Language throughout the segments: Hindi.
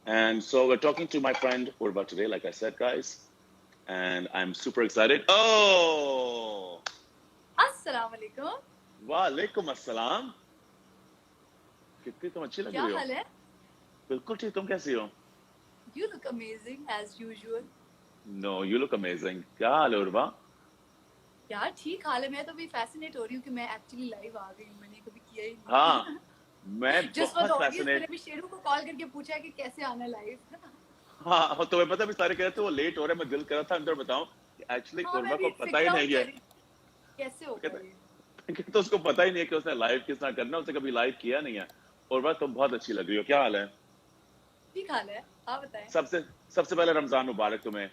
And so we're talking to my friend Urva today, like I said, guys. And I'm super excited. Oh! अस्सलाम वालेकुम। वालेकुम अस्सलाम। कितनी तुम अच्छी लग क्या रही हो। हाल है? बिल्कुल ठीक, तुम कैसी हो? You look amazing as usual. No, you look amazing. क्या हाल है उर्वा? यार ठीक हाल है, मैं तो भी फैसिनेट हो रही हूँ कि मैं एक्चुअली लाइव आ गई हूँ, मैंने कभी किया ही नहीं। हाँ, मैं जिस वक्त बहुत ऑडियंस मैंने फैसिनेट। भी शेरू को कॉल करके पूछा है कि कैसे आना लाइव। हाँ, तुम्हें पता भी सारे कह रहे थे वो लेट हो रहे हैं, मैं दिल कर रहा था अंदर बताऊं कि एक्चुअली हाँ, उर्वा मैं को भी पता ही फिगर नहीं आउट है। कर रही कैसे तो होगा कहते ये। तो उसको पता ही नहीं है कि उसने लाइव किस तरह करना है, उसने कभी लाइव किया नहीं है। उर्वा तुम बहुत अच्छी लग रही हो, क्या हाल है? ठीक हाल है, आप बताएं। सबसे सबसे पहले रमजान मुबारक तुम्हें।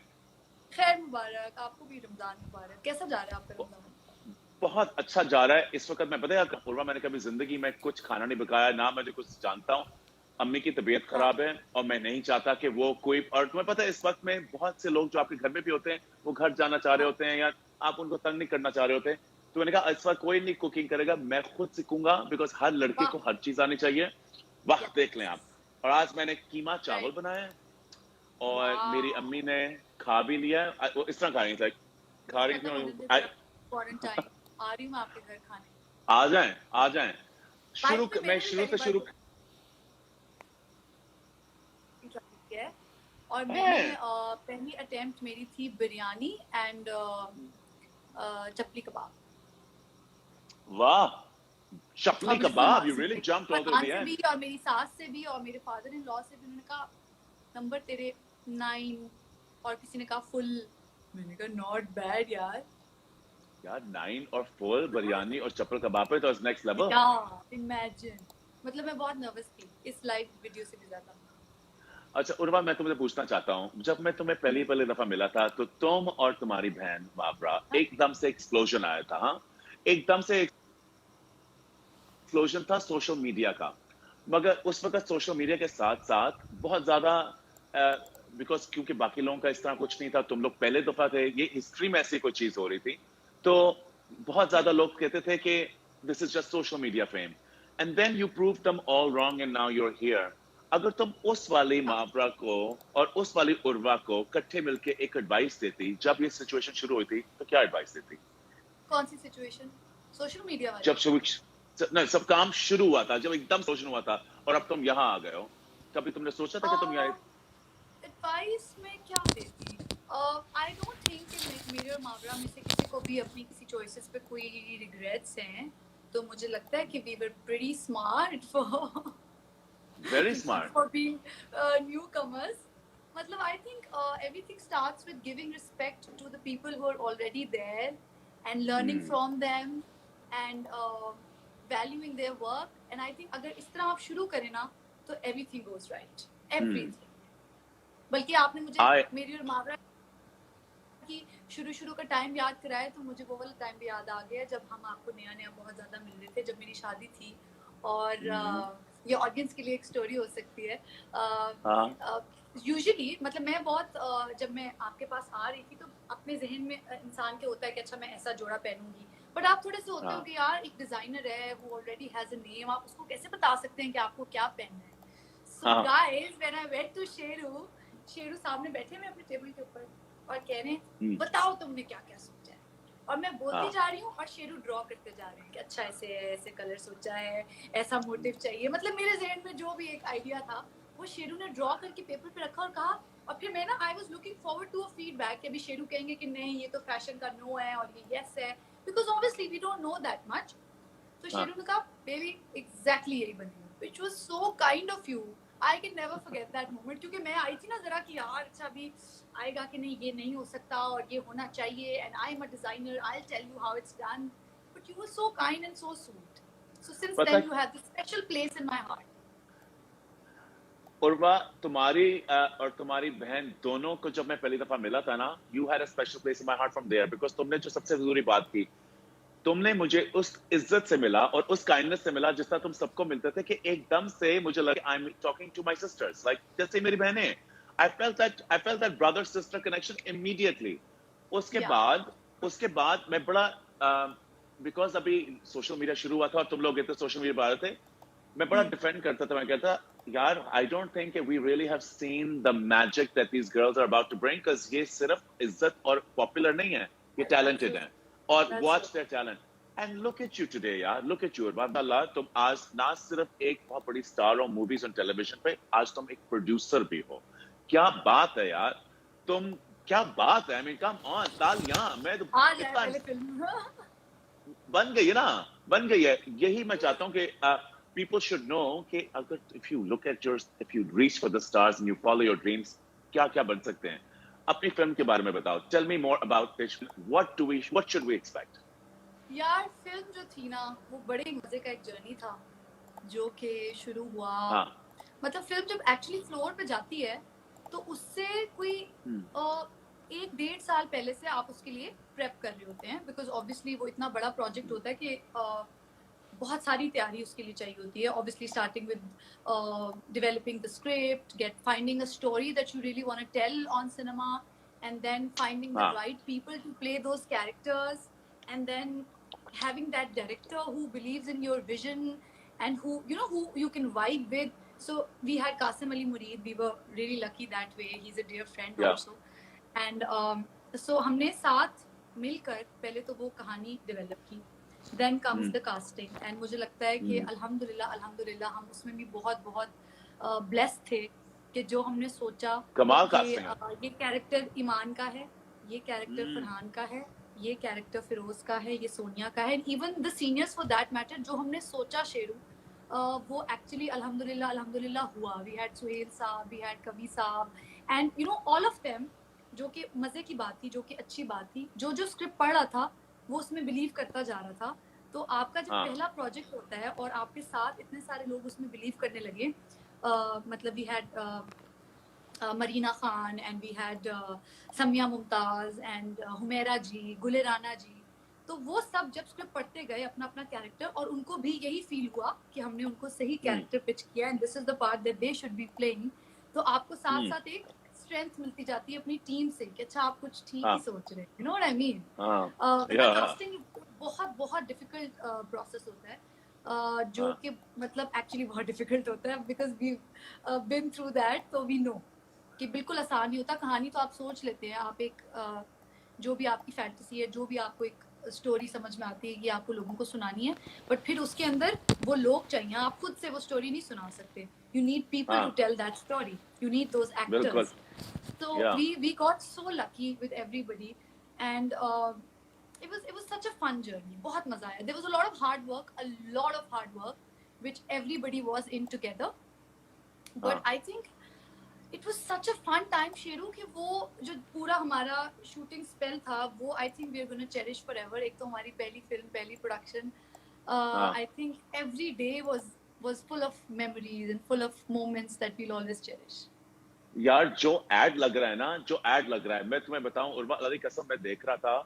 खैर मुबारक, आपको भी रमजान मुबारक। कैसा जा रहा है आपका रमजान? बहुत अच्छा जा रहा है इस वक्त। मैं पता है उर्वा, मैंने कभी जिंदगी में कुछ खाना नहीं पकाया, ना मुझे कुछ जानता हूँ। अम्मी की तबीयत खराब है और मैं नहीं चाहता कि वो कोई, और तुम्हें पता है इस वक्त में बहुत से लोग जो आपके घर में भी होते हैं वो घर जाना चाह रहे हाँ, होते हैं या आप उनको तंग नहीं करना चाह रहे होते। तो मैंने कहा इस वक्त कोई नहीं कुकिंग करेगा, मैं खुद सीखूंगा, बिकॉज हर लड़के वाह, को हर चीज आनी चाहिए। वाह, देख लें आप। और आज मैंने कीमा चावल राइट, बनाया है और मेरी वाह। अम्मी ने खा भी लिया है। वो इस तरह खा रही थी, बस खा रही खत्म होने दे थी। जरा क्वारंटाइन, आ रही हूँ मैं आपके घर खाने। आ जाएं, आ जाएं। बाय द वे मैं मैंने भी शुरू पहली से बार शुरू कुकिंग ट्राई किया है और मैंने है। पहली अटेम्प्ट मेरी थी बिरयानी एंड चपली कबाब। वाह, और चपली मुझे full kebab, you marks really मिले jumped all the way Farhan the से एंड। भी और मेरी सास से भी और मेरे फादर इन लॉ से भी। उन्होंने कहा नंबर तेरे 9 और किसी ने कहा फुल। मैंने कहा नॉट बैड यार। यार 9 और फुल बिरयानी और चपल कबाब पे तो नेक्स्ट लेवल। या इमेजिन, मतलब मैं बहुत नर्वस थी इस लाइव वीडियो से भी ज्यादा। अच्छा उर्वा, मैं तुमसे पूछना चाहता हूँ, जब मैं तुम्हें पहली दफा मिला था तो तुम और तुम्हारी बहन बाबरा हाँ? एकदम से एक्सप्लोजन आया था। हाँ, एकदम से एक्सप्लोजन था सोशल मीडिया का। मगर उस वक्त सोशल मीडिया के साथ साथ बहुत ज्यादा, बिकॉज क्योंकि बाकी लोगों का इस तरह कुछ नहीं था, तुम लोग पहले दफा थे, ये हिस्ट्री में ऐसी कोई चीज हो रही थी। तो बहुत ज्यादा लोग कहते थे कि this is just social media fame, and then you prove them all wrong and now you are here. अगर तुम उस वाली हाँ, मावरा को और उस वाली उर्वा को इकट्ठे मिलके एक एडवाइस देती जब ये सिचुएशन शुरू हुई थी, तो क्या एडवाइस देती? कौन सी सिचुएशन? सोशल मीडिया वाली? जब शुरू नहीं, सब काम शुरू हुआ था, जब एकदम सोचना हुआ था और अब तुम यहाँ आ गए हो, कभी तुमने सोचा था कि तुम यहाँ? एडवाइस में क्या देती? आई डोंट थिंक कि मेरे और मावरा में से किसी को भी अपनी किसी चॉइसेस पे कोई रिग्रेट्स हैं। तो मुझे लगता है कि we were pretty smart for very smart. for being newcomers. मतलब I think everything starts with giving respect to the people who are already there and learning from them and valuing their work. And I think अगर इस तरह आप शुरू करें ना तो everything goes right. Everything. बल्कि आपने मुझे आई मेरी और मावरा की शुरू का टाइम याद कराया तो मुझे वो वाला टाइम भी याद आ गया जब हम आपको नया नया बहुत ज़्यादा मिल रहे थे, जब मेरी शादी थी। और ये ऑडियंस के लिए एक स्टोरी हो सकती है। यूजुअली मतलब मैं बहुत जब मैं आपके पास आ रही थी तो अपने जहन में इंसान के होता है कि अच्छा मैं ऐसा जोड़ा पहनूंगी, बट आप थोड़े से होते हो कि यार एक डिजाइनर है वो ऑलरेडी हैज अ नेम, आप उसको कैसे बता सकते हैं कि आपको क्या पहनना है। So guys when I went to Sheru सामने बैठे मैं अपने टेबल के ऊपर और कह रहे हैं बताओ तुमने क्या क्या सोचा है। और मैं बोलती जा रही हूँ और शेरू ड्रॉ करते जा रहे हैं कि अच्छा ऐसे ऐसे कलर सोचा है, ऐसा मोटिव चाहिए। मतलब मेरे जहन में जो भी एक आइडिया था वो शेरू ने ड्रॉ करके पेपर पे रखा और कहा। और फिर मैं ना I was looking forward to a feedback कि अभी शेरू कहेंगे कि नहीं ये तो फैशन का नो है और ये यस है, because obviously we don't know that much. तो शेरू ने कहा बेबी एग्जैक्टली यही बनेगा, which was so kind of you. I can never forget that moment, क्योंकि मैं आई थी ना जरा कि यार अच्छा अभी आएगा कि नहीं, ये नहीं हो सकता और ये होना चाहिए, and I am a designer, I will tell you how it's done, but you were so kind and so sweet. So since then you have this special place in my heart. Urwa, तुम्हारी और तुम्हारी बहन दोनों को जब मैं पहली दफा मिला था ना, you had a special place in my heart from there, because तुमने जो सबसे जरूरी बात की, तुमने मुझे उस इज्जत से मिला और उस काइंडनेस से मिला जिस तरह तुम सबको मिलते थे, कि एकदम से मुझे लगा I am talking to my sisters, like जैसे मेरी बहनें। I felt that brother sister connection immediately. उसके या बाद उसके बाद मैं बड़ा, बिकॉज अभी सोशल मीडिया शुरू हुआ था और तुम लोग इतने सोशल मीडिया पर आ रहे थे, मैं बड़ा डिफेंड करता था। मैं कहता यार, I don't think we really have seen the magic that these girls are about to bring, because ये सिर्फ इज्जत और पॉपुलर नहीं है, ये That's talented true. हैं, और That's true. watch their talent. And look at you today, यार, look at you. माशाल्लाह, तुम आज ना सिर्फ एक बहुत बड़ी स्टार हो मूवीज और टेलीविजन पे, आज तुम एक प्रोड्यूसर भी हो. क्या बात है यार, तुम, क्या बात है. I mean, come on, तालियां. मैं तो आ जाए इतना पहले फिल्म. बन गई है ना, बन गई है. यही मैं चाहता हूँ कि people should know कि अगर if you look at your, if you reach for the stars and you follow your dreams, क्या क्या बन सकते हैं. अपनी फिल्म के बारे में बताओ. Tell me more about this. What should we expect? यार फिल्म जो थी ना वो बड़े मजे का एक जर्नी था जो कि शुरू हुआ. हाँ. मतलब फिल्म जब एक्चुअली फ्लोर पे जाती है तो उससे कोई एक 1.5 साल पहले से आप उसके लिए प्रेप कर रहे होते हैं, बिकॉज ऑब्वियसली वो इतना बड़ा प्रोजेक्ट होता है कि बहुत सारी तैयारी उसके लिए चाहिए होती है. Obviously starting with developing the script, get finding a story that you really want to tell on cinema, and then finding the right people to play those characters, and then having that director who believes in your vision and who you can vibe with. So we had Qasim Ali Mureed. We were really lucky that way. He's a dear friend also. And so हमने साथ मिलकर पहले तो वो कहानी डेवलप की. Then comes the casting, and मुझे लगता है कि अल्हम्दुलिल्लाह हम उसमें भी बहुत बहुत blessed थे कि जो हमने सोचा कि ये कैरेक्टर ईमान का है, ये कैरेक्टर फरहान का है, ये कैरेक्टर फिरोज का है, ये सोनिया का है, even the seniors for that matter, जो हमने सोचा शेरू वो एक्चुअली अल्हम्दुलिल्लाह हुआ. वी हैड सुहेल साहब, वी हैड कवि साहब, and you know all of them, जो कि मजे की बात थी, जो कि अच्छी बात थी. जो स्क्रिप्ट पढ़ रहा था वो उसमें बिलीव करता जा रहा था. तो आपका जब पहला प्रोजेक्ट होता है और आपके साथ इतने सारे लोग उसमें बिलीव करने लगे, मतलब we had Marina Khan, and we had Samiya Mumtaz, and Humaira ji, Gule Rana जी. तो वो सब जब स्क्रिप्ट पढ़ते गए अपना अपना कैरेक्टर, और उनको भी यही फील हुआ कि हमने उनको सही कैरेक्टर पिच किया, and this is the part that they should be playing. तो आपको साथ साथ एक स्ट्रेंथ मिलती जाती है अपनी टीम से कि अच्छा आप कुछ ठीक ही सोच रहे हैं. You know what I mean. Casting बहुत बहुत डिफिकल्ट प्रोसेस होता है, जो कि मतलब एक्चुअली बहुत डिफिकल्ट होता है, because we been through that. तो वी नो कि बिल्कुल आसान नहीं होता. कहानी तो आप सोच लेते हैं, आप एक जो भी आपकी फैंटेसी है, जो भी आपको एक स्टोरी समझ में आती है कि आपको लोगों को सुनानी है, बट फिर उसके अंदर वो लोग चाहिए. आप खुद से वो स्टोरी नहीं सुना सकते. You need people to tell that story. You need those actors. So we got so lucky with everybody, and it was such a fun journey. बहुत मजा आया. There was a lot of hard work, which everybody was in together. But I think it was such a fun time, Sheru, कि वो जो पूरा हमारा शूटिंग स्पेल था वो I think we are going to cherish forever. एक तो हमारी पहली फिल्म, पहली production, I think every day was full of memories and full of moments that we'll always cherish. यार जो एड लग रहा है ना, जो एड लग रहा है, मैं तुम्हें बताऊं, उर्वा, अल्लाह की कसम, मैं देख रहा था,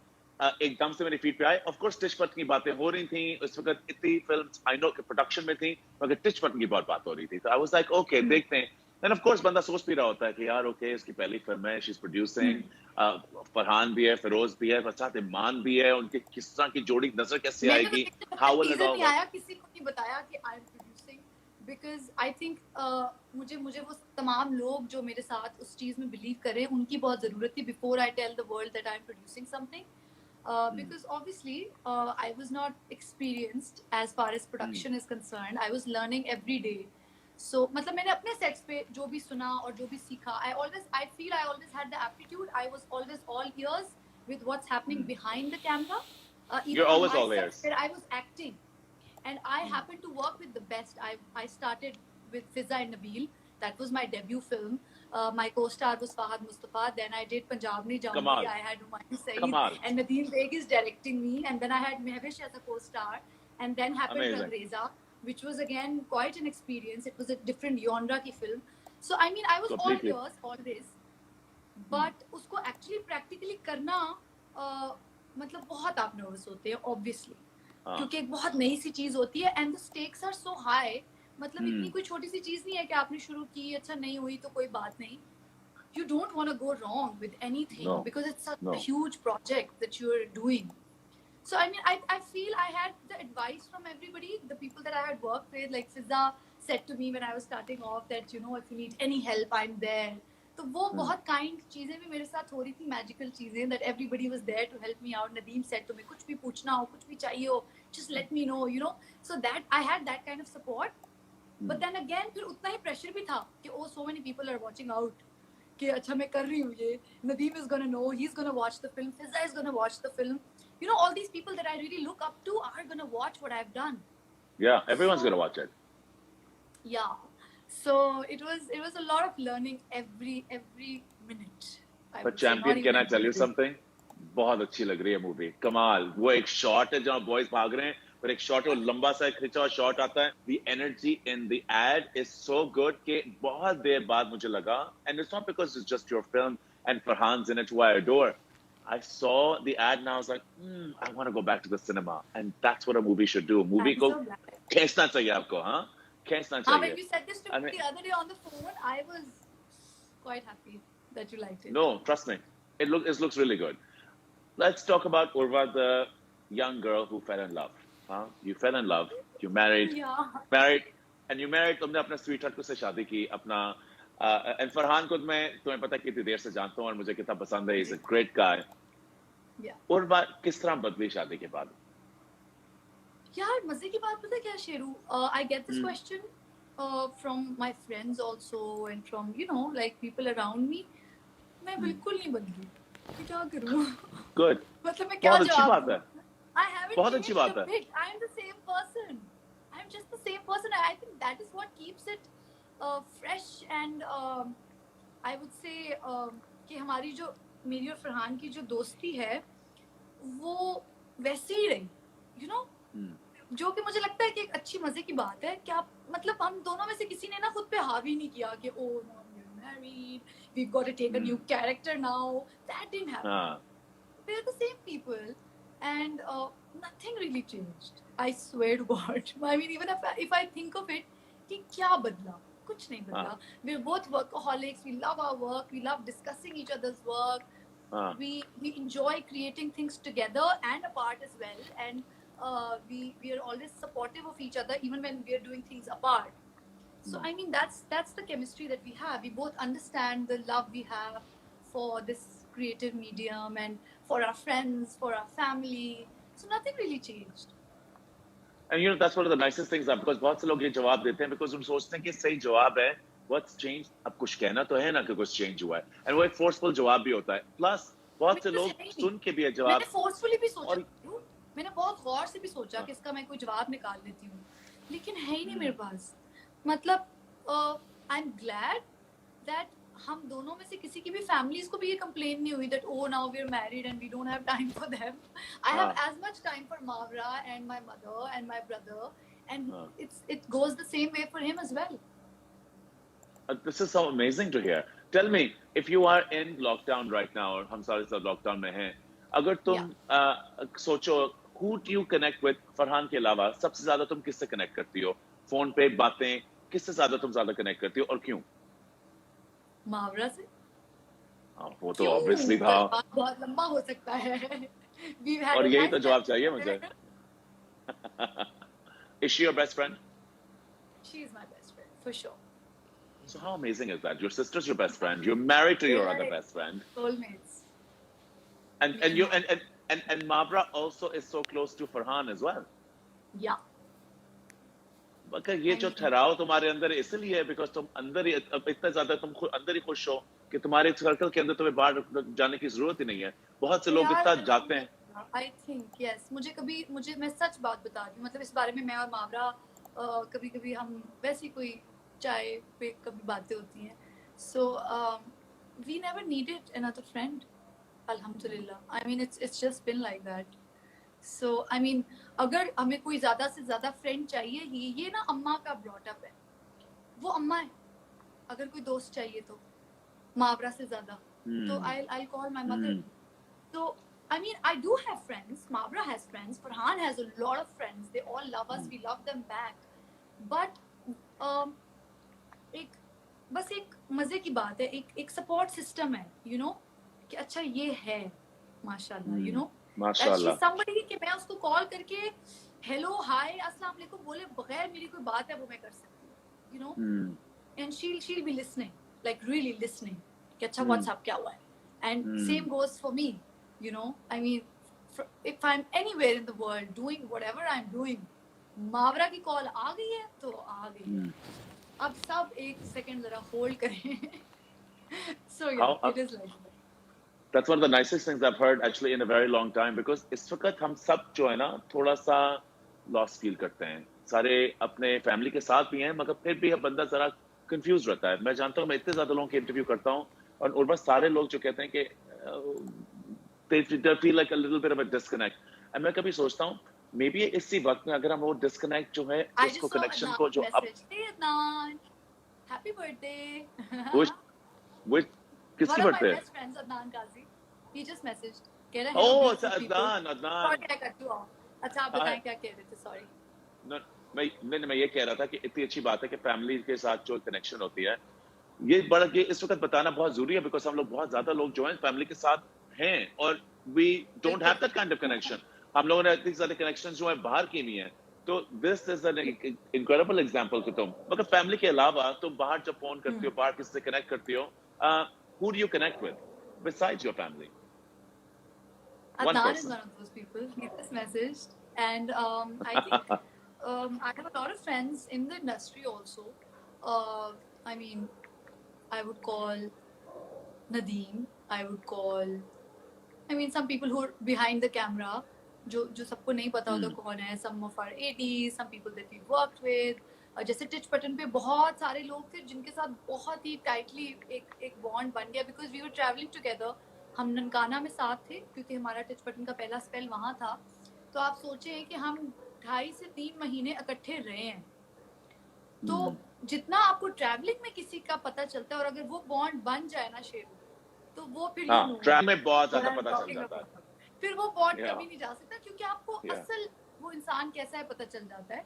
एकदम से मेरी फीड पे आए. ऑफ कोर्स टिचपट की बातें हो रही थी उस वक्त, इतनी फिल्म्स आई नो कि प्रोडक्शन में थी, मगर टिचपट की बहुत बात हो रही थी. तो आई वाज लाइक ओके, देखते हैं. एंड ऑफ कोर्स बंदा सोच भी रहा होता है कि यार ओके, इसकी पहली फिल्म है, शी इज प्रोड्यूसिंग, फरहान भी है, फिरोज भी है, साथ ईमान भी है. उनकी किस तरह की जोड़ी नजर कैसे आएगी, how will it all work. किसी को नहीं बताया कि आई am producing, because I think मुझे वो तमाम लोग जो मेरे साथ उस चीज में बिलीव कर रहे हैं उनकी बहुत जरूरत थी before I tell the world that I am producing something. Because obviously I was not experienced as far as production is concerned. I was learning every day. So मतलब मैंने अपने सेट्स पे जो भी सुना और जो भी सीखा, I feel I always had the aptitude. I was always all ears with what's happening behind the camera. You're always all ears. I was acting, and I happened to work with the best. I started with Fiza and Nabil. That was my debut film. My co-star was Fahad Mustafa. Then I did Punjab Nahi Jaungi. I had Humayun Saeed, and Nadeem Beg is directing me. And then I had Mehwish as a co-star. And then happened Rangreza, which was again quite an experience. It was a different genre ki film. So I mean, I was all ears, always. But उसको actually practically करना, मतलब बहुत आप nervous होते हैं, obviously. क्योंकि एक बहुत नई सी चीज होती है, and the stakes are so high. मतलब इतनी कोई छोटी सी चीज नहीं है कि आपने शुरू की, अच्छा नहीं हुई तो कोई बात नहीं. You don't want to go wrong with anything because it's such a huge project that you're doing. So I mean, I feel I had the advice from everybody, the people that I had worked with, like Fiza said to me when I was starting off that you know if you need any help I'm there. तो वो बहुत काइंड चीजें भी मेरे साथ हो रही थी, मैजिकल चीजें, that everybody was there to help me out. Nadeem said तुम्हें कुछ भी पूछना हो, कुछ भी चाहिए हो, just let me know, you know. So that I had that kind of support. But then again फिर उतना ही pressure भी था कि oh so many people are watching out कि अच्छा मैं कर रही हूँ ये, Nadeem is gonna know, he's gonna watch the film, Fizza is gonna watch the film. You know, all these people that I really look up to are gonna watch what I've done. Yeah, everyone's gonna watch it. Yeah. So it was a lot of learning every minute. But Champion, can I tell you something? बहुत अच्छी लग रही है मूवी, कमाल. वो एक शॉट है जहाँ बॉयज भाग रहे हैं, और एक शॉट है लंबा सा खिंचा हुआ शॉट आता है. The energy in the ad is so good कि बहुत देर बाद मुझे लगा, and it's not because it's just your film and Farhan's in it who I adore. I saw the ad and I was like, I want to go back to the cinema, and that's what a movie should do. Movie को खींचना चाहिए आपको, हाँ? खींचना चाहिए. When you said this to me the other day on the phone, I was quite happy that you liked it. No, trust me, it looks really good. Let's talk about Urva, the young girl who fell in love. Huh? You fell in love. You married. Yeah. And you married. तुमने अपने sweetheart को से शादी की. अपना and Farhan को मैं तुम्हें पता कितनी देर से जानता हूँ और मुझे कितना पसंद है. He's a great guy. Yeah. Urva किस तरह बदली शादी के बाद? यार मजे की बात पता है क्या Sheru? I get this question from my friends also and from you know like people around me. मैं बिल्कुल नहीं बदली. क्या करूँ? Good. मतलब मैं क्या जवाब दूँ? I haven't बहुत अच्छी बात है. I am the same person. I am just the same person. I think that is what keeps it fresh and I would say कि हमारी जो मेरी और फरहान की जो दोस्ती है वो वैसे ही रही. You know? जो कि मुझे लगता है कि एक अच्छी मजे की बात है कि आप मतलब हम दोनों में से किसी ने ना खुद पे हावी नहीं किया कि oh no we're married, we've got to take a new character now. That didn't happen. We're the same people and nothing really changed. I swear to God. I mean even if I think of it कि क्या बदला? कुछ नहीं बदला. We're both workaholics. We love our work. We love discussing each other's work. We enjoy creating things together and apart as well. And we are always supportive of each other even when we are doing things apart. So I mean that's the chemistry that we have. We both understand the love we have for this creative medium and for our friends, for our family. So nothing really changed. And you know that's one of the nicest things because बहुत से लोग ये जवाब देते हैं because उन सोचते हैं कि सही जवाब है what's changed. अब कुछ कहना तो है ना कि कुछ change हुआ है. And वो एक forceful जवाब भी होता है. Plus बहुत से लोग सुन के भी जवाब. मैंने forcefully भी सोचा. मैंने बहुत गौर से भी सोचा कि इसका मैं कोई जवाब निकाल लेती हूँ, लेकिन है ही नहीं मेरे पास. मतलब आई एम ग्लैड दैट हम दोनों में से किसी की भी फैमिलीज को भी ये कंप्लेन नहीं हुई that oh now we're married and we don't have time for them. I have as much time for Mavra and my mother and my brother and it goes the same way for him as well. This is so amazing to hear. Tell me, if you are in lockdown right now और हम सारे सब lockdown में हैं, अगर तुम सोचो who do you connect with Farhan के अलावा सबसे ज्यादा तुम किससे कनेक्ट करती हो? फोन पे बातें किससे तुम ज्यादा कनेक्ट करती हो और क्यों? मावरा से. वो तो ऑब्वियसली था. बहुत लंबा हो सकता है. और यही तो जवाब चाहिए मुझे. Is she your best friend? She is my best friend for sure. So how amazing is that? Your sister's your best friend. You're married to your other best friend. Soulmates. And Mavra also is so close to Farhan as well. Yeah. मगर ये जो ठहराव तुम्हारे अंदर इसलिए है because तुम अंदर ही इतना ज्यादा तुम अंदर ही खुश हो कि तुम्हारे सर्कल के अंदर तुम्हें बाहर जाने की जरूरत ही नहीं है. बहुत से लोग इतना जाते हैं. I think yes. मुझे मैं सच बात बता रही हूँ. मतलब इस बारे में मैं और मावरा कभी-कभी हम वैसी कोई चाय पे कभी बातें होती हैं. So we never needed another friend. Alhamdulillah. I mean it's just been like that. So I mean अगर हमें कोई ज्यादा से ज्यादा फ्रेंड चाहिए ही ये ना अम्मा का ब्रॉट अप है. वो अम्मा है. अगर कोई दोस्त चाहिए तो मावरा से ज्यादा तो I'll call my mother. So I mean I do have friends. Mavra has friends. Farhan has a lot of friends. They all love us. We love them back. But बस एक मजे की बात है. एक सपोर्ट सिस्टम है. You know कि अच्छा ये है माशाल्लाह. You know माशाल्लाह. somebody कि मैं उसको कॉल करके हेलो हाय अस्सलाम वालेकुम बोले बगैर मेरी कोई बात है वो मैं कर सकती हूँ. you know, Hmm. and she'll be listening, like really listening कि अच्छा Hmm. what's up, क्या हुआ है, and Hmm. same goes for me, you know. I mean, if I'm anywhere in the world doing whatever I'm doing, मावरा की कॉल आ गई है तो आ गई है. अब सब एक सेकंड जरा होल्ड करें. So yeah, How, it is like that. that's one of the nicest things I've heard actually in a very long time, because इस वक्त हम सब जो है ना थोड़ा सा लॉस फील करते हैं. सारे अपने फैमिली के साथ भी हैं, मगर फिर भी बंदा जरा कंफ्यूज रहता है. मैं जानता हूँ, मैं इतने ज्यादा लोगों के इंटरव्यू करता हूँ, और बस सारे लोग जो कहते हैं कि they feel like a little bit of a disconnect. And मैं कभी सोचता हूँ, मे बी इसी वक्त में अगर हम वो डिस्कनेक्ट जो है I उसको just saw कनेक्शन को Adnan's जो अब message. Hey Adnan, happy birthday. वो वो किसकी One of my बढ़ते हैं? best friends, Adnan Qazi, he just messaged. कह रहा है hello ओह अच्छा, beautiful people. Adnan. Sorry I cut you off. अच्छा आप बताएं क्या कह रहे थे? Sorry. मैं ये कह रहा था कि इतनी अच्छी बात है कि फैमिली के साथ जो कनेक्शन होती है, ये इस वक्त बताना बहुत जरूरी है, बिकॉज हम लोग बहुत ज्यादा लोग जो हैं फैमिली के साथ हैं, और we don't have that kind of connection. हम लोगों ने इतनी ज्यादा कनेक्शन जो है बाहर की नहीं है. तो this is an incredible example कि तुम मतलब फैमिली के अलावा तुम बाहर जब फोन करती हो, बाहर किसी से कनेक्ट करती हो, who do you connect with besides your family? One Adnan is person. one of those people. He just messaged, and I think I have a lot of friends in the industry also. I mean, I would call Nadeem. I would call. I mean, some people who are behind the camera, जो सबको नहीं पता होता कौन है. Some of our ADs, some people that we worked with. जैसे टिच बटन पे बहुत सारे लोग थे जिनके साथ बहुत ही टाइटली एक बॉन्ड बन गया, because we were travelling together. हम ननकाना में साथ थे क्योंकि हमारा टिच बटन का पहला स्पेल वहाँ था. तो आप सोचें कि हम 2.5 से 3 महीने इकट्ठे रहे हैं. तो जितना आपको ट्रैवलिंग में किसी का पता चलता है, और अगर वो बॉन्ड बन जाए ना शेरू, तो वो फिर हाँ, ट्रैवल में बहुत ज्यादा पता चल talking जाता है. about. फिर वो बॉन्ड Yeah. कभी नहीं जा सकता क्योंकि आपको Yeah. असल वो इंसान कैसा है पता चल जाता है.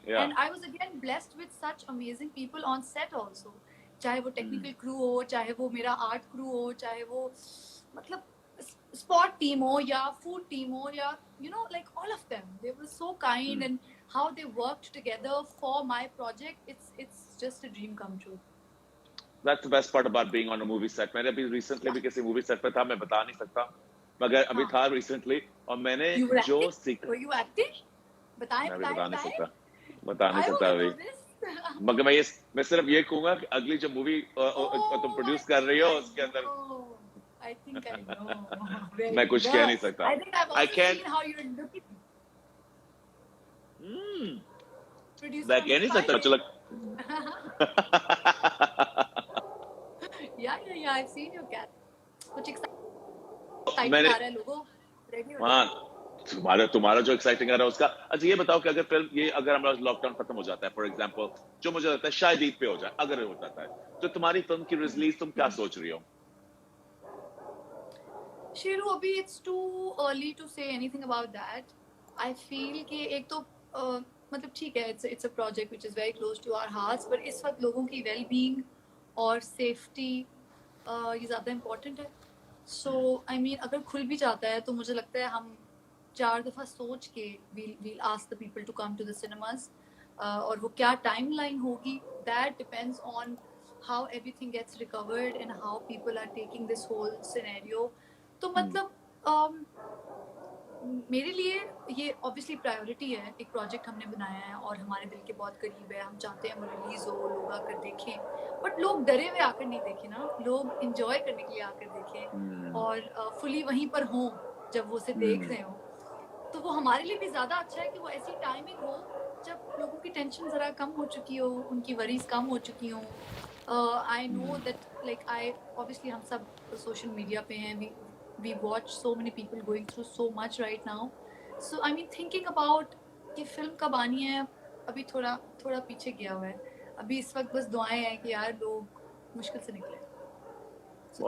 Yeah. And I was again blessed with such amazing people on set also. चाहे वो टेक्निकल क्रू हो, चाहे वो मेरा आर्ट क्रू हो, चाहे वो मतलब स्पॉट टीम हो या फूड टीम हो, या you know, like all of them, they were so kind, and how they worked together for my project, it's just a dream come true. That's the best part about being on a movie set. मैंने अभी recently भी किसी movie set पे था, मैं बता नहीं सकता, मगर अभी था recently, और मैंने You were जो acting? सीखा, Were you acting? बताएं मैं अभी बताएं बता नहीं बताएं. सकता I want अभी. to know this. मगर मैं सिर्फ ये कहूंगा कि अगली जो मूवी तुम प्रोड्यूस कर रही हो उसके अंदर I think I know. Very मैं कुछ good. कह नहीं सकता. I think I've I also can't. seen how you're looking. Producer मैं कह Amit नहीं Pai. सकता. चलो. Yeah. I've seen your cat. कुछ exciting मैंने आ रहा है लोगों. Ready हो हाँ, तुम्हारा जो एक्साइटिंग आ रहा है उसका. अच्छा ये बताओ कि अगर फिल्म ये अगर हमारा लॉकडाउन खत्म हो जाता है, फॉर एग्जांपल, जो मुझे लगता है शायद ईद पे हो जाए, अगर हो जाता है, तो तुम्हारी फिल्म की रिलीज तुम क्या सोच रही हो? शेरू, अभी it's too early to say anything about that. I feel कि एक तो मतलब ठीक है, it's a project which is very close to our hearts, but इस वक्त लोगों की well-being और safety ये ज़्यादा important है. So I mean, अगर खुल भी जाता है तो मुझे लगता है हम 4 दफ़ा सोच के we'll ask the people to come to the cinemas. और वो क्या timeline होगी, that depends on how everything gets recovered and how people are taking this whole scenario. तो मतलब मेरे लिए ये ऑब्वियसली प्रायोरिटी है. एक प्रोजेक्ट हमने बनाया है और हमारे दिल के बहुत करीब है. हम चाहते हैं वो रिलीज हो, लोग आकर देखें, बट लोग डरे हुए आकर नहीं देखें ना. लोग इंजॉय करने के लिए आकर देखें और फुली वहीं पर हों जब वो उसे देख रहे हो. तो वो हमारे लिए भी ज़्यादा अच्छा है कि वो ऐसी टाइमिंग हो जब लोगों की टेंशन ज़रा कम हो चुकी हो, उनकी वरीज कम हो चुकी हों. I know that like I obviously हम सब सोशल मीडिया पे हैं. We watch so many people going through so much right now. So I mean, thinking about कि फिल्म कब आनी है, अभी थोड़ा पीछे गया हुआ है. अभी इस वक्त बस दुआएं हैं कि यार लोग मुश्किल से निकले. So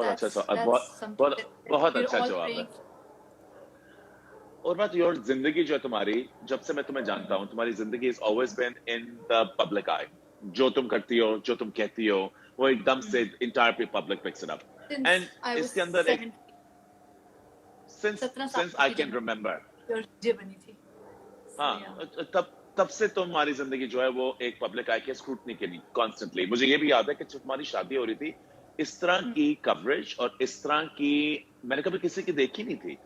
बहुत अच्छा जवाब है. और बात योर जिंदगी जो है तुम्हारी, जब से मैं तुम्हें जानता हूँ, तुम्हारी जिंदगी has always been in the public eye. जो तुम करती हो, जो तुम कहती हो, वो एकदम से entire public picks it up. And इसके अंदर एक since I can remember. बनी थी. हाँ, तब से तुम्हारी जिंदगी जो है वो एक पब्लिक आई के स्क्रूटनी के लिए कॉन्स्टेंटली। मुझे ये भी याद है कि जब तुम्हारी शादी हो रही थी, इस तरह की कवरेज और इस तरह की मैंने कभी किसी की देखी नहीं थी।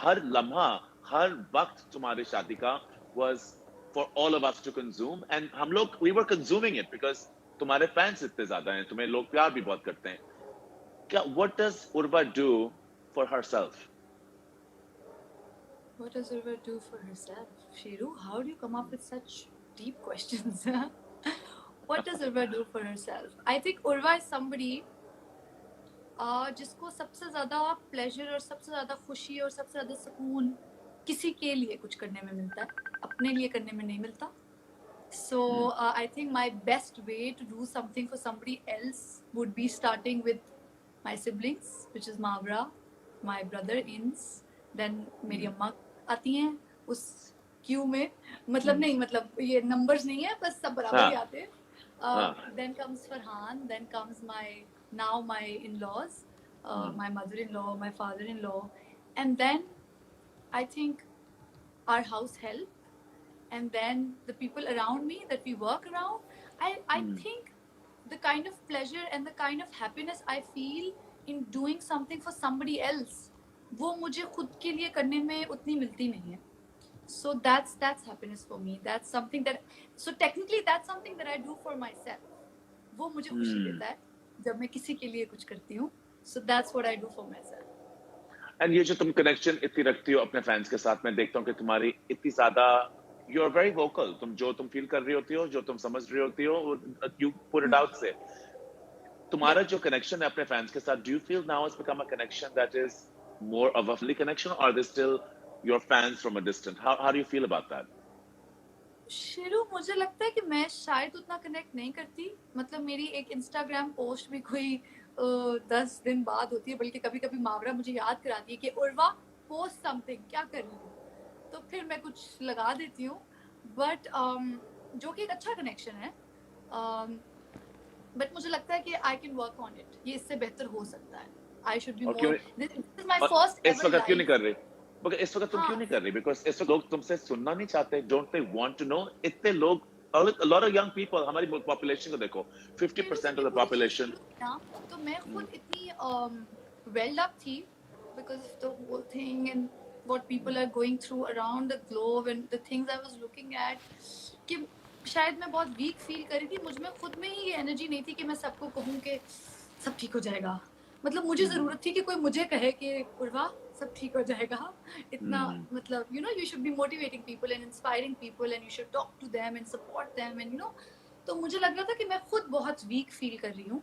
हर लम्हा, हर वक्त तुम्हारी शादी का was for all of us to consume, and हम लोग we were consuming it because तुम्हारे फैंस इतने ज्यादा हैं, तुम्हें लोग प्यार भी बहुत करते हैं। क्या what does Urva do for herself? What does Urva do for herself? Shiru, how do you come up with such deep questions? What does Urva do for herself? I think Urva is somebody जिसको सबसे ज़्यादा प्लेजर और सबसे ज़्यादा खुशी और सबसे ज़्यादा सुकून किसी के लिए कुछ करने में मिलता है, अपने लिए करने में नहीं मिलता. So I think my best way to do something for somebody else would be starting with my siblings, which is Mavra, my brother Ins, then मेरी अम्मा आती हैं उस क्यू में, मतलब नहीं, मतलब ये नंबर्स नहीं है, बस सब बराबर ही आते हैं. Then comes Farhan, then comes my in-laws, my mother-in-law, my father-in-law, and then I think our house help, and then the people around me that we work around. I think the kind of pleasure and the kind of happiness I feel in doing something for somebody else, वो मुझे खुद के लिए करने में उतनी मिलती नहीं है. So that's happiness for me. That's something that, so technically that's something that I do for myself. वो मुझे खुशी देता है जब मैं किसी के लिए कुछ करती हूँ. So that's what I do for myself. And ये जो तुम कनेक्शन इतनी रखती हो अपने फैंस के साथ, मैं देखता हूँ कि तुम्हारी इतनी ज्यादा यू आर वेरी वोकल. तुम जो तुम फील कर रही होती हो, जो तुम समझ रही होती हो, यू पुट इट आउट से. तुम्हारा जो कनेक्शन है अपने फैंस के साथ, do you feel now it's become a connection that is more of a family connection, और they still your fans from a distance? How do you feel about that? Shiru, मुझे लगता है कि मैं शायद उतना कनेक्ट नहीं करती. मतलब मेरी एक इंस्टाग्राम पोस्ट भी कोई 10 दिन बाद होती है, बल्कि कभी कभी मावरा मुझे याद कराती है कि उर्वा पोस्ट समथिंग, क्या कर रही हो, तो फिर मैं कुछ लगा देती हूँ. बट जो कि एक अच्छा कनेक्शन है. बट मुझे लगता है कि I can work on it. ये इससे बेहतर हो सकता है. I should be more. This is my first इस एवर वक्त क्यों नहीं लाइव. कर रही? मगर इस वक्त तुम क्यों नहीं कर रही? बिकॉज इस वक्त लोग तुमसे सुनना नहीं चाहते. Don't they want to know? इतने लोग, a lot of young people, हमारी पॉपुलेशन को देखो, 50% of the population. तो मैं खुद इतनी well up थी because of the whole thing and what people are going through around the globe and the things I was looking at, कि शायद मैं बहुत वीक फील कर रही थी. मुझ में खुद में ही ये एनर्जी नहीं थी कि मैं सबको कहूँ कि सब ठीक हो जाएगा. मतलब मुझे जरूरत थी कि कोई मुझे कहे कि उर्वा सब ठीक हो जाएगा. इतना मतलब you should be motivating people and inspiring people and you should talk to them and support them and तो मुझे लग रहा था कि मैं खुद बहुत वीक फील कर रही हूँ,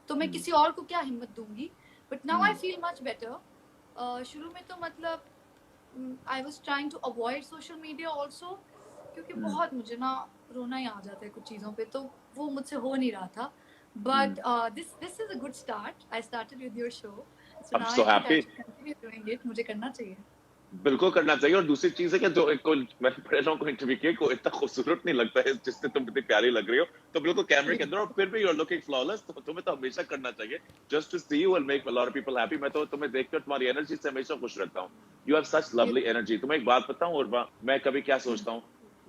तो मैं किसी और को क्या हिम्मत दूंगी. But now I feel much better. शुरू में तो मतलब I was trying to avoid social media also, क्योंकि बहुत मुझे ना रोना ही आ जाता है कुछ चीज़ों पे, तो वो मुझसे हो नहीं रहा था. But this is a good start. I started with your show, so I'm now so I think happy. I should continue doing it. मुझे करना चाहिए. बिल्कुल करना चाहिए. और दूसरी चीज है कि जो मैंने बड़े लोगों को इंटरव्यू किया, को इतना खूबसूरत नहीं लगता है जिससे तुम इतनी प्यारी लग रही हो, तो बिल्कुल कैमरे के अंदर, और फिर भी यू आर लुकिंग फ्लॉलेस. तो तुम्हें तो हमेशा करना चाहिए. Just to see you and make a lot of people happy. मैं तो तुम्हें देखकर तुम्हारी एनर्जी से हमेशा खुश रहता हूँ. You have such lovely energy. तुम्हें एक बात बताऊं उर्वा, मैं कभी क्या सोचता हूँ,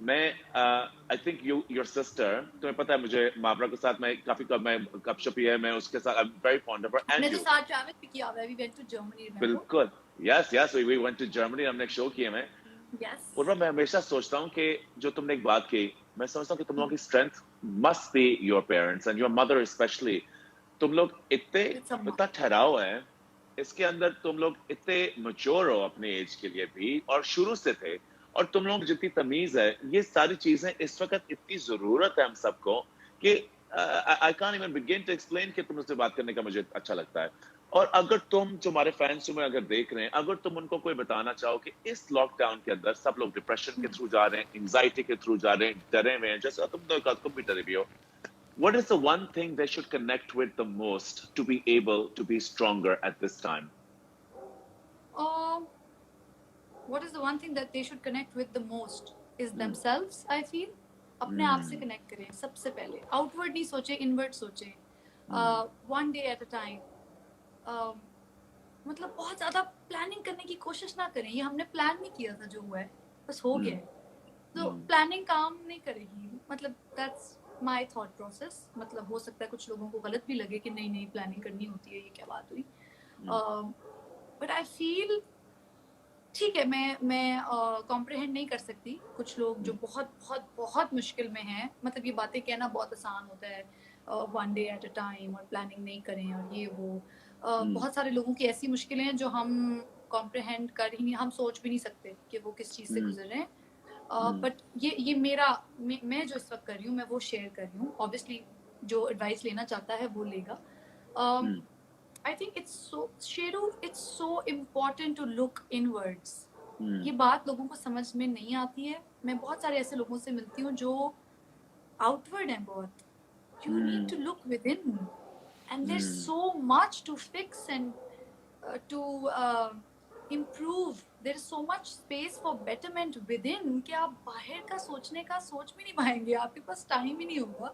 मैं आई थिंक योर सिस्टर, तुम्हें पता है मुझे मावरा के साथ मैं काफी मैं गपशपी है, मैं उसके साथ I am very fond of her. And हमने तो यू. साथ ट्रैवल भी किया हुआ है. We went to Germany, remember? बिल्कुल. Yes yes, we went to Germany, हमने एक शो किया. मैं Yes. और मैं हमेशा सोचता हूँ कि जो तुमने एक बात की, मैं समझता हूँ कि तुम लोगों की strength must be your parents and your mother specially. तुम लोग इतने इतना ठहराव है इसके अंदर, तुम लोग इतने मैच्योर हो अपने एज के लिए भी, और शुरू से थे. और तुम लोग जितनी तमीज है, ये सारी चीजें इस वक्त इतनी जरूरत है हम सबको कि I can't even begin to explain कि तुमसे बात करने का मुझे अच्छा लगता है. और अगर तुम जो हमारे फैंस तुम्हें अगर देख रहे हैं, अगर तुम उनको कोई बताना चाहो कि इस लॉकडाउन के अंदर सब लोग डिप्रेशन के थ्रू जा रहे हैं, एंजाइटी के थ्रू जा रहे हैं, डरे हुए हैं, जैसे तुम भी डरे भी हो, what is the one thing they should connect with the most to be able to be stronger at this time? What is the one thing that they should connect with the most is themselves. I feel अपने आप से कनेक्ट करें सबसे पहले. आउटवर्ड नहीं सोचे, इनवर्ड सोचे. One day at a time. मतलब बहुत ज्यादा प्लानिंग करने की कोशिश ना करें. ये हमने प्लान नहीं किया था, जो हुआ है बस हो गया है. तो प्लानिंग काम नहीं करेगी, मतलब दैट्स माय थॉट प्रोसेस। मतलब हो सकता है कुछ लोगों को गलत भी लगे कि नहीं नहीं प्लानिंग करनी होती है, ये क्या बात हुई। बट आई फील ठीक है, मैं कॉम्प्रिहेंड नहीं कर सकती कुछ लोग जो बहुत बहुत बहुत मुश्किल में हैं। मतलब ये बातें कहना बहुत आसान होता है, one day at a time, और प्लानिंग नहीं करें और ये वो। बहुत सारे लोगों की ऐसी मुश्किलें हैं जो हम कॉम्प्रिहेंड कर ही नहीं, हम सोच भी नहीं सकते कि वो किस चीज़ से गुजर रहे हैं। बट ये मेरा मैं जो इस वक्त कर रही हूँ, मैं वो शेयर कर रही हूँ। ऑब्वियसली जो एडवाइस लेना चाहता है वो लेगा। I think it's so, Sheru, it's so important to look inwards. ये बात लोगों को समझ में नहीं आती है। मैं बहुत सारे ऐसे लोगों से मिलती हूँ जो outward हैं बहुत। You need to look within, and there's so much to fix and to improve. There is so much space for betterment within कि आप बाहर का सोचने का सोच भी नहीं पाएंगे, आपके पास टाइम ही नहीं होगा।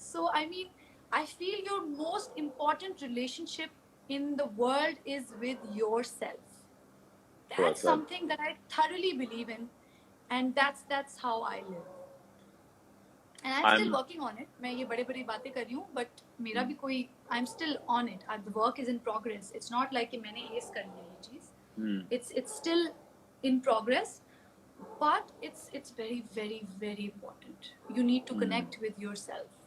So I mean, I feel your most important relationship in the world is with yourself. That's something that I thoroughly believe in, and that's how I live. And I'm still working on it. मैं ये बड़ी बातें कर रही हूँ, but मेरा भी कोई, I'm still on it. The work is in progress. It's not like कि मैंने ace कर लिया ये चीज़. It's still in progress, but it's very important. You need to connect with yourself.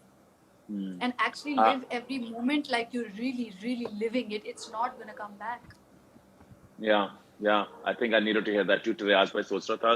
And actually live every moment like you're really living it. It's not gonna come back. Yeah, I think I needed to hear that too today. आज मैं सोच रहा था